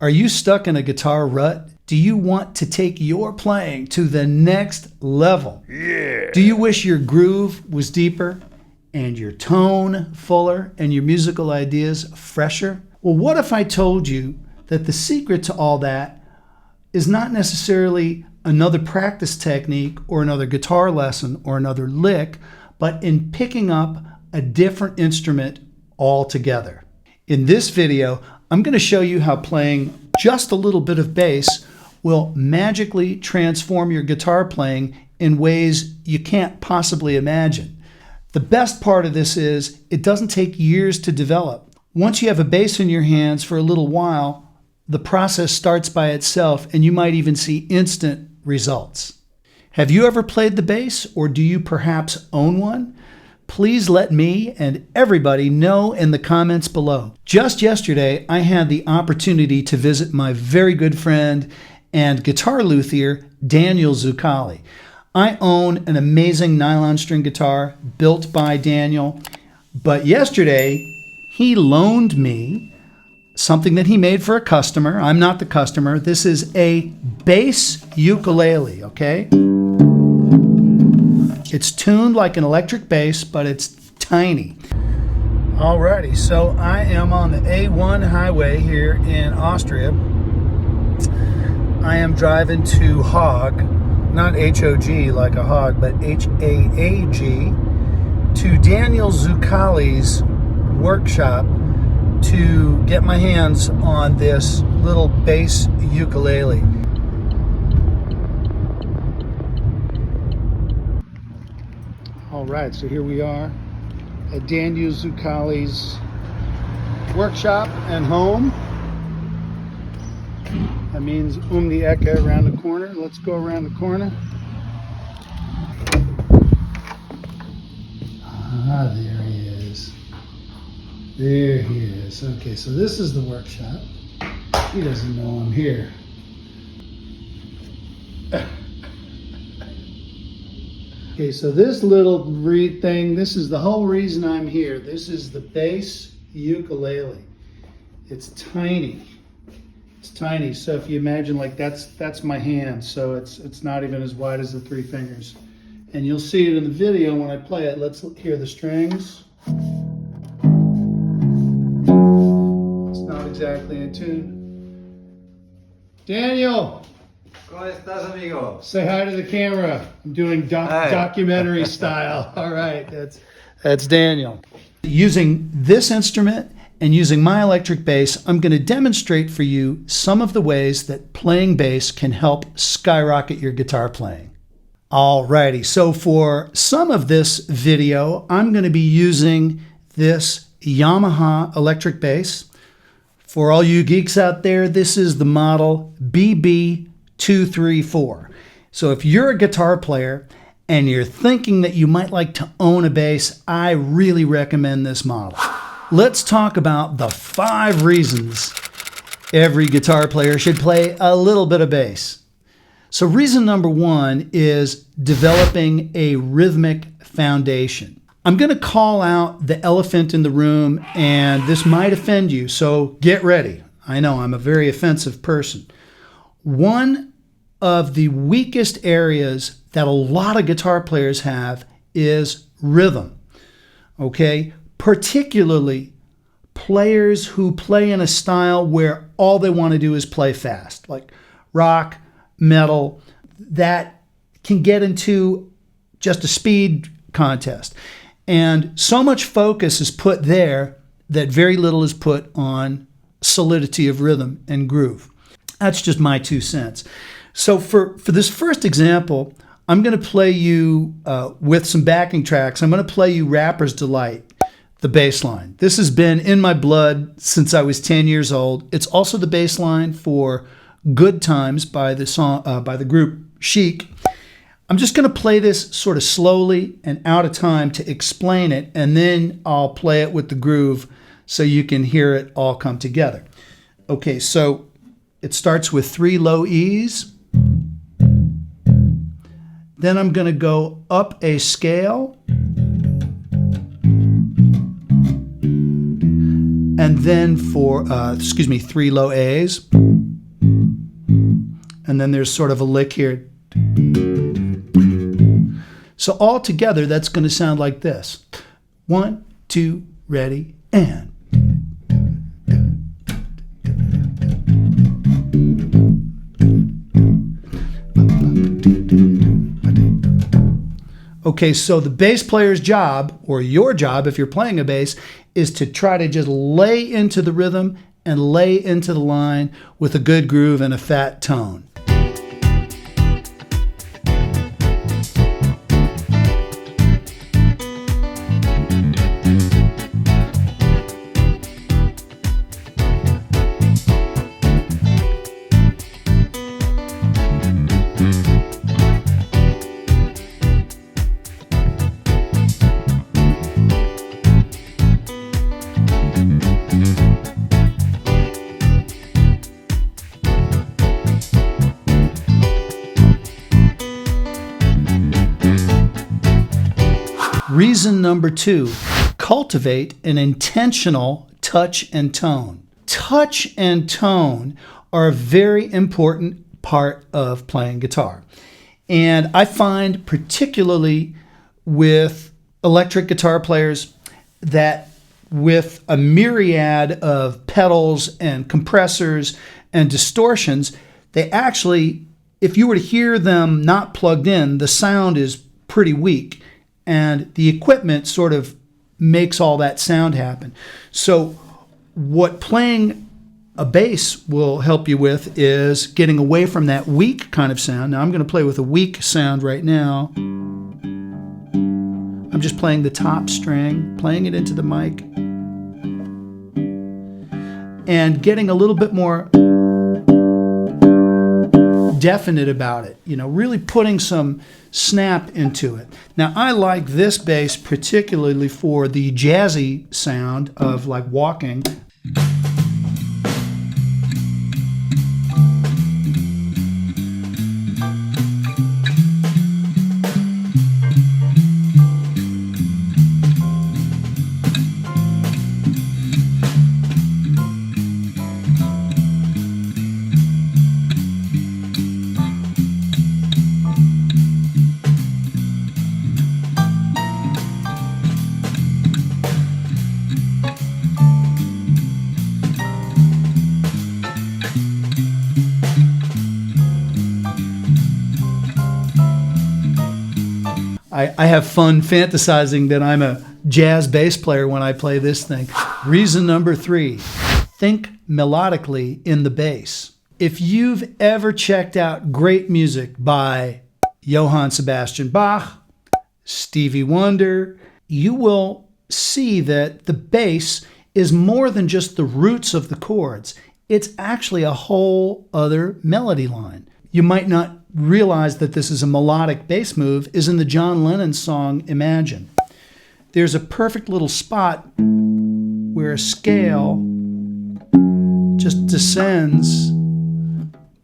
Are you stuck in a guitar rut? Do you want to take your playing to the next level? Yeah. Do you wish your groove was deeper and your tone fuller and your musical ideas fresher? Well, what if I told you that the secret to all that is not necessarily another practice technique or another guitar lesson or another lick, but in picking up a different instrument altogether? In this video, I'm going to show you how playing just a little bit of bass will magically transform your guitar playing in ways you can't possibly imagine. The best part of this is it doesn't take years to develop. Once you have a bass in your hands for a little while, the process starts by itself and you might even see instant results. Have you ever played the bass, or do you perhaps own one? Please let me and everybody know in the comments below. Just yesterday, I had the opportunity to visit my very good friend and guitar luthier, Daniel ZUCALI. I own an amazing nylon string guitar built by Daniel, but yesterday he loaned me something that he made for a customer. I'm not the customer. This is a bass ukulele, okay? It's tuned like an electric bass, but it's tiny. Alrighty, so I am on the A1 highway here in Austria. I am driving to Haag, not H-O-G like a hog, but H-A-A-G, to Daniel ZUCALI's workshop to get my hands on this little bass ukulele. All right, so here we are at Daniel ZUCALI's workshop and home. That means the Ecke around the corner. Let's go around the corner. Ah, there he is. There he is. Okay, so this is the workshop. He doesn't know I'm here. Okay, so this little thing, this is the whole reason I'm here. This is the bass ukulele. It's tiny. It's tiny. So if you imagine, like that's my hand. So it's not even as wide as the three fingers. And you'll see it in the video when I play it. Let's hear the strings. It's not exactly in tune. Daniel! ¿Cómo estás, amigo? Say hi to the camera. I'm doing documentary style. All right, that's Daniel. Using this instrument and using my electric bass, I'm going to demonstrate for you some of the ways that playing bass can help skyrocket your guitar playing. Alrighty, so for some of this video, I'm going to be using this Yamaha electric bass. For all you geeks out there, this is the model BB234. So if you're a guitar player and you're thinking that you might like to own a bass, I really recommend this model. Let's talk about the 5 reasons every guitar player should play a little bit of bass. So reason number 1 is developing a rhythmic foundation. I'm going to call out the elephant in the room, and this might offend you, so get ready. I know I'm a very offensive person. One of the weakest areas that a lot of guitar players have is rhythm, okay? Particularly players who play in a style where all they want to do is play fast, like rock, metal, that can get into just a speed contest. And so much focus is put there that very little is put on solidity of rhythm and groove. That's just my 2 cents. So for this first example, I'm going to play you with some backing tracks. I'm going to play you Rapper's Delight, the bass line. This has been in my blood since I was 10 years old. It's also the bass line for Good Times by the group Chic. I'm just going to play this sort of slowly and out of time to explain it, and then I'll play it with the groove so you can hear it all come together. Okay, so it starts with 3 low E's. Then I'm going to go up a scale. And then for, 3 low A's. and then there's sort of a lick here. So all together, that's going to sound like this. 1, 2, ready, and. Okay, so the bass player's job, or your job if you're playing a bass, is to try to just lay into the rhythm and lay into the line with a good groove and a fat tone. Reason number 2, cultivate an intentional touch and tone. Touch and tone are a very important part of playing guitar. And I find particularly with electric guitar players that with a myriad of pedals and compressors and distortions, they actually, if you were to hear them not plugged in, the sound is pretty weak. And the equipment sort of makes all that sound happen. So what playing a bass will help you with is getting away from that weak kind of sound. Now I'm going to play with a weak sound right now. I'm just playing the top string, playing it into the mic, and getting a little bit more definite about it, really putting some snap into it. Now, I like this bass particularly for the jazzy sound of like walking. I have fun fantasizing that I'm a jazz bass player when I play this thing. Reason number 3, think melodically in the bass. If you've ever checked out great music by Johann Sebastian Bach, Stevie Wonder, you will see that the bass is more than just the roots of the chords. It's actually a whole other melody line. You might not realize that this is a melodic bass move is in the John Lennon song Imagine. There's a perfect little spot where a scale just descends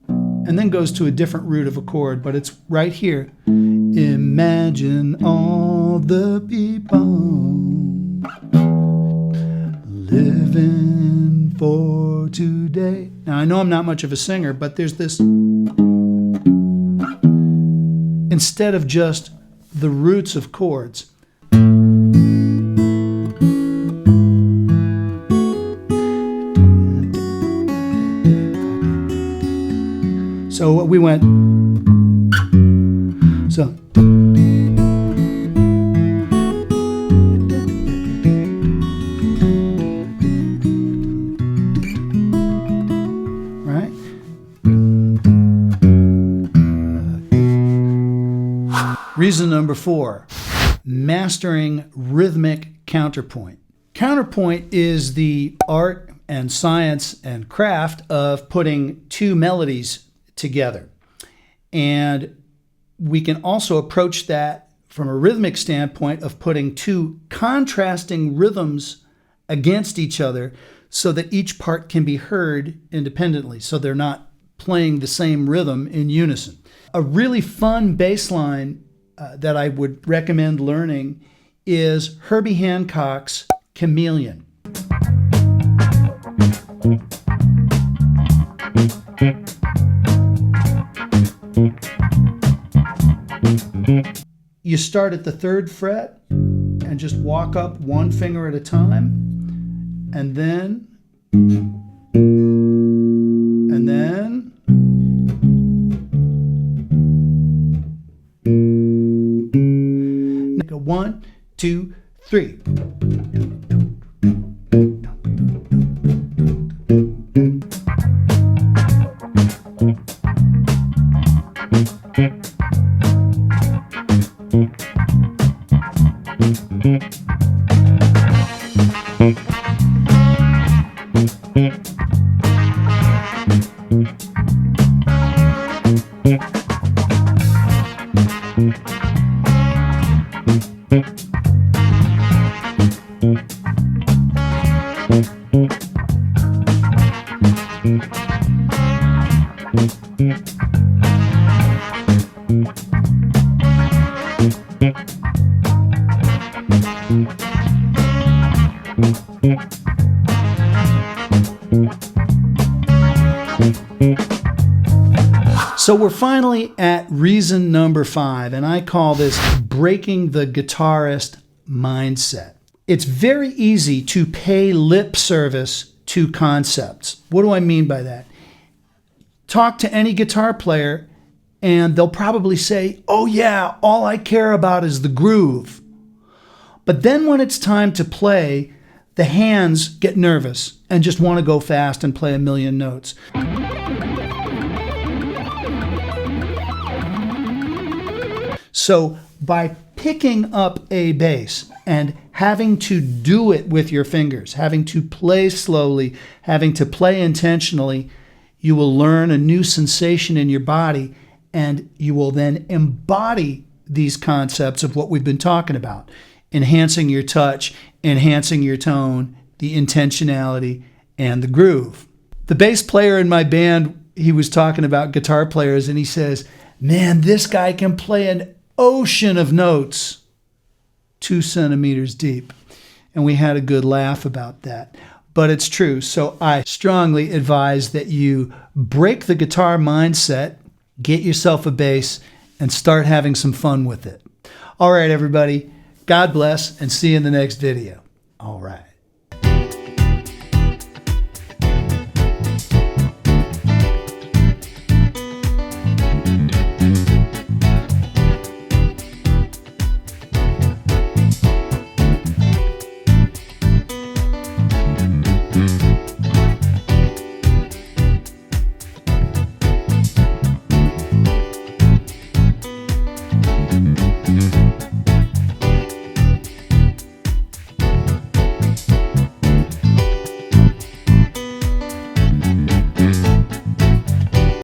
and then goes to a different root of a chord, but it's right here. Imagine all the people living for today. Now, I know I'm not much of a singer, but there's this. Instead of just the roots of chords. So we went. So. Right? Reason number 4, mastering rhythmic counterpoint. Counterpoint is the art and science and craft of putting two melodies together. And we can also approach that from a rhythmic standpoint of putting two contrasting rhythms against each other so that each part can be heard independently, so they're not playing the same rhythm in unison. A really fun bass line that I would recommend learning is Herbie Hancock's Chameleon. you start at the 3rd fret and just walk up one finger at a time, and then, go 1, 2, 3. So we're finally at reason number 5, and I call this breaking the guitarist mindset. It's very easy to pay lip service to concepts. What do I mean by that? Talk to any guitar player and they'll probably say, oh yeah, all I care about is the groove. But then when it's time to play, the hands get nervous and just want to go fast and play a million notes. So by picking up a bass and having to do it with your fingers, having to play slowly, having to play intentionally, you will learn a new sensation in your body, and you will then embody these concepts of what we've been talking about. Enhancing your touch, enhancing your tone, the intentionality, and the groove. The bass player in my band, he was talking about guitar players, and he says, man, this guy can play an ocean of notes 2 centimeters deep. And we had a good laugh about that. But it's true. So I strongly advise that you break the guitar mindset, get yourself a bass, and start having some fun with it. All right, everybody. God bless, and see you in the next video. All right.